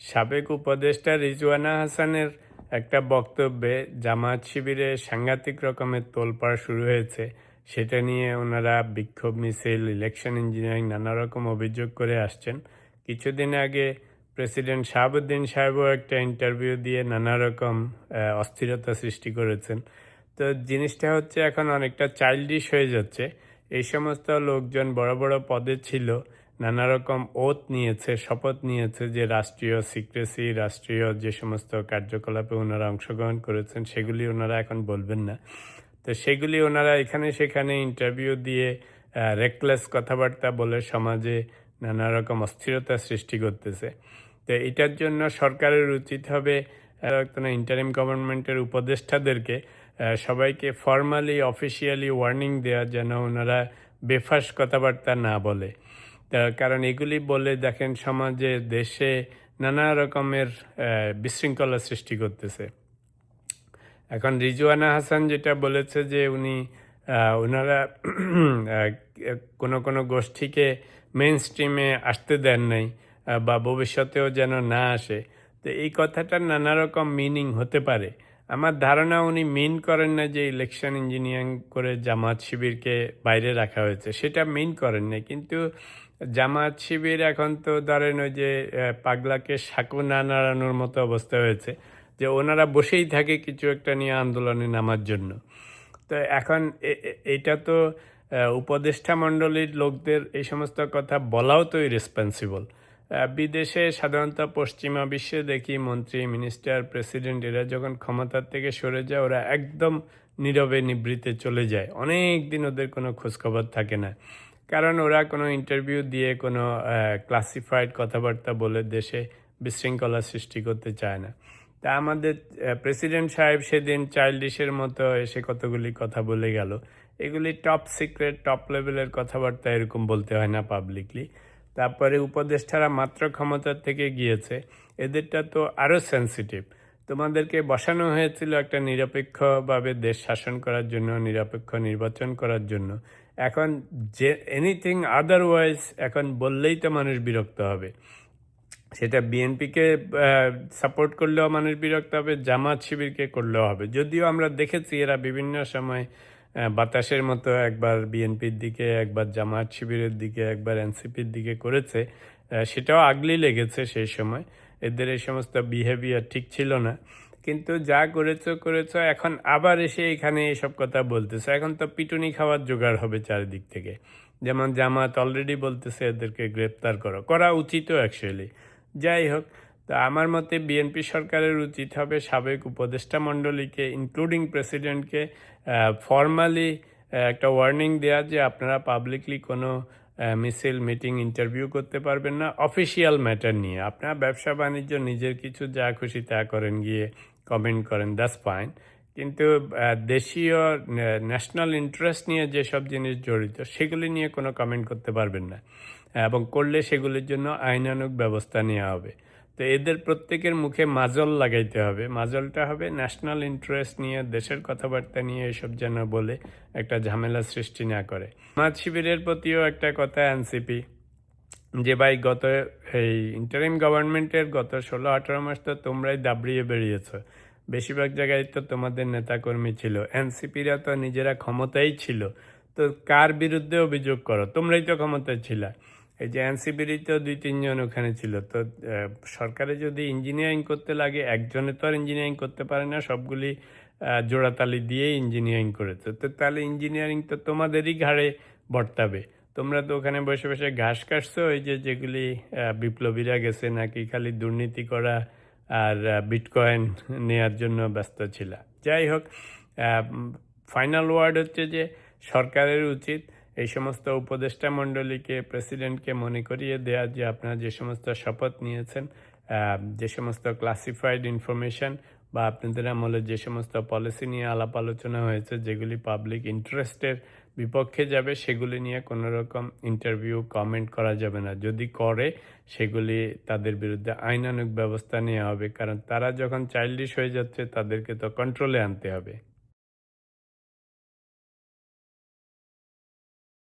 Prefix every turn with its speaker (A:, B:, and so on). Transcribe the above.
A: সাবেক উপদেষ্টা রিজওয়ানা হাসানের একটা বক্তব্যে জামায়াত শিবিরে সাংঘাতিক রকমের তোলপাড় শুরু হয়েছে। সেটা নিয়ে ওনারা বিক্ষোভ মিছিল, ইলেকশন ইঞ্জিনিয়ারিং নানা রকম অভিযোগ করে আসছেন। কিছুদিন আগে প্রেসিডেন্ট শাহাবুদ্দিন সাহেবও একটা ইন্টারভিউ দিয়ে নানা রকম অস্থিরতা সৃষ্টি করেছেন। তো জিনিসটা হচ্ছে এখন অনেকটা চাইল্ডিশ হয়ে যাচ্ছে। এই সমস্ত লোকজন বড় বড় পদে ছিল, নানা রকম ওথ নিয়েছে, শপথ নিয়েছে যে রাষ্ট্রীয় সিক্রেসি, রাষ্ট্রীয় যে সমস্ত কার্যকলাপে ওনারা অংশগ্রহণ করেছেন সেগুলি ওনারা এখন বলবেন না। তো সেগুলি ওনারা এখানে সেখানে ইন্টারভিউ দিয়ে রেকলেস কথাবার্তা বলে সমাজে নানা রকম অস্থিরতা সৃষ্টি করতেছে। তো এটার জন্য সরকারের উচিত হবে ইন্টারিম গভর্নমেন্টের উপদেষ্টাদেরকে সবাইকে ফর্মালি অফিসিয়ালি ওয়ার্নিং দেওয়া যেন ওনারা বেফাস কথাবার্তা না বলে। কারণ এগুলি বলে দেখেন সমাজে দেশে নানা রকমের বিশৃঙ্খলা সৃষ্টি করতেছে। এখন রিজওয়ানা হাসান যেটা বলেছে যে ওনারা কোনো গোষ্ঠীকে মেইন স্ট্রিমে আসতে দেন নাই বা ভবিষ্যতেও যেন না আসে। তো এই কথাটার নানা রকম মিনিং হতে পারে। আমার ধারণা উনি মিন করেন না যে ইলেকশন ইঞ্জিনিয়ারিং করে জামাত শিবিরকে বাইরে রাখা হয়েছে, সেটা মিন করেন না। কিন্তু জামাত শিবির এখন তো ধরেন ওই যে পাগলাকে সাঁকো না নাড়ানোর মতো অবস্থা হয়েছে, যে ওনারা বসেই থাকে কিছু একটা নিয়ে আন্দোলনে নামার জন্য। তো এখন এইটা তো উপদেষ্টা মণ্ডলীর লোকদের এই সমস্ত কথা বলাও তো ইরেসপন্সিবল। বিদেশে সাধারণত পশ্চিমা বিশ্বে দেখি মন্ত্রী, মিনিস্টার, প্রেসিডেন্ট এরা যখন ক্ষমতার থেকে সরে যায় ওরা একদম নীরবে নিবৃত্তে চলে যায়, অনেক দিন ওদের কোনো খোঁজখবর থাকে না। কারণ ওরা কোনো ইন্টারভিউ দিয়ে কোনো ক্লাসিফাইড কথাবার্তা বলে দেশে বিশৃঙ্খলা সৃষ্টি করতে চায় না। তা আমাদের প্রেসিডেন্ট সাহেব সেদিন চাইল্ডিশের মতো এসে কতগুলি কথা বলে গেল। এগুলি টপ সিক্রেট, টপ লেভেলের কথাবার্তা, এরকম বলতে হয় না পাবলিকলি। তারপরে উপদেষ্টারা মাত্র ক্ষমতার থেকে গিয়েছে, এদেরটা তো আরও সেন্সিটিভ। তোমাদেরকে বসানো হয়েছিল একটা নিরপেক্ষভাবে দেশ শাসন করার জন্য, নিরপেক্ষ নির্বাচন করার জন্য। এখন যে এনিথিং আদারওয়াইজ এখন বললেই তো মানুষ বিরক্ত হবে। সেটা বিএনপিকে সাপোর্ট করলেও মানুষ বিরক্ত হবে, জামাত শিবিরকে করলেও হবে। যদিও আমরা দেখেছি এরা বিভিন্ন সময় বাতাসের মতো একবার বিএনপির দিকে, একবার জামাত শিবিরের দিকে, একবার এনসিপির দিকে করেছে। সেটাও আগলি লেগেছে সেই সময়। এদের এই সমস্ত বিহেভিয়ার ঠিক ছিল না। কিন্তু যা করেছো এখন আবার এসে এখানে এসব কথা বলতেছে। এখন তো পিটুনি খাওয়ার জোগাড় হবে চারিদিক থেকে। যেমন জামাত অলরেডি বলতেছে এদেরকে গ্রেপ্তার করা উচিতও অ্যাকচুয়ালি। যাই হোক, তো আমার মতে বিএনপি সরকারের উচিত হবে সাবেক উপদেষ্টা মণ্ডলীকে ইনক্লুডিং প্রেসিডেন্টকে ফর্মালি একটা ওয়ার্নিং দেওয়া যে আপনারা পাবলিকলি কোনো মিছিল, মিটিং, ইন্টারভিউ করতে পারবেন না অফিসিয়াল ম্যাটার নিয়ে। আপনারা ব্যবসা বাণিজ্য নিজের কিছু যা খুশি তা করেন, গিয়ে কমেন্ট করেন, দ্যাটস ফাইন। কিন্তু দেশীয় ন্যাশনাল ইন্টারেস্ট নিয়ে যেসব জিনিস জড়িত সেগুলি নিয়ে কোনো কমেন্ট করতে পারবেন না, এবং করলে সেগুলির জন্য আইনানুগ ব্যবস্থা নেওয়া হবে। তো এদের প্রত্যেকের মুখে মাজল লাগাইতে হবে। মাজলটা হবে ন্যাশনাল ইন্টারেস্ট নিয়ে, দেশের কথাবার্তা নিয়ে এসব যেন বলে একটা ঝামেলা সৃষ্টি না করে। জামাত শিবিরের প্রতিও একটা কথা এনসিপি, যে ভাই গত এই ইন্টারিম গভর্নমেন্টের গত 16-18 মাস তো তোমরাই দাবড়িয়ে বেরিয়েছ, বেশিরভাগ জায়গায় তো তোমাদের নেতাকর্মী ছিল, এনসিপিরা তো নিজেরা ক্ষমতায় ছিল। তো কার বিরুদ্ধে অভিযোগ করো? তোমরাই তো ক্ষমতায় ছিলা। এই যে এনসিপিরই তো 2-3 জন ওখানে ছিল। তো সরকারে যদি ইঞ্জিনিয়ারিং করতে লাগে, একজনে তো আর ইঞ্জিনিয়ারিং করতে পারে না, সবগুলি জোড়াতালি দিয়ে ইঞ্জিনিয়ারিং করেছে। তো তাহলে ইঞ্জিনিয়ারিং তো তোমাদেরই ঘাড়ে বর্তাবে। তোমরা তো ওখানে বসে বসে ঘাস কাটছো, ওই যেগুলি বিপ্লবীরা গেছে নাকি খালি দুর্নীতি করা আর বিটকয়েন নেয়ার জন্য ব্যস্ত ছিল। যাই হোক, ফাইনাল ওয়ার্ড হচ্ছে যে সরকারের উচিত এই সমস্ত উপদেষ্টা মণ্ডলীকে, প্রেসিডেন্টকে মনে করিয়ে দেয়া যে আপনারা যে সমস্ত শপথ নিয়েছেন, যে সমস্ত ক্লাসিফাইড ইনফরমেশন বা আপনাদের আমলে যে সমস্ত পলিসি নিয়ে আলাপ আলোচনা হয়েছে যেগুলি পাবলিক ইন্টারেস্টের বিপক্ষে যাবে, সেগুলি নিয়ে কোনো রকম ইন্টারভিউ, কমেন্ট করা যাবে না। যদি করে সেগুলি তাদের বিরুদ্ধে আইনানুগ ব্যবস্থা নেওয়া হবে। কারণ তারা যখন চাইল্ডিশ হয়ে যাচ্ছে তাদেরকে তো কন্ট্রোলে আনতে হবে।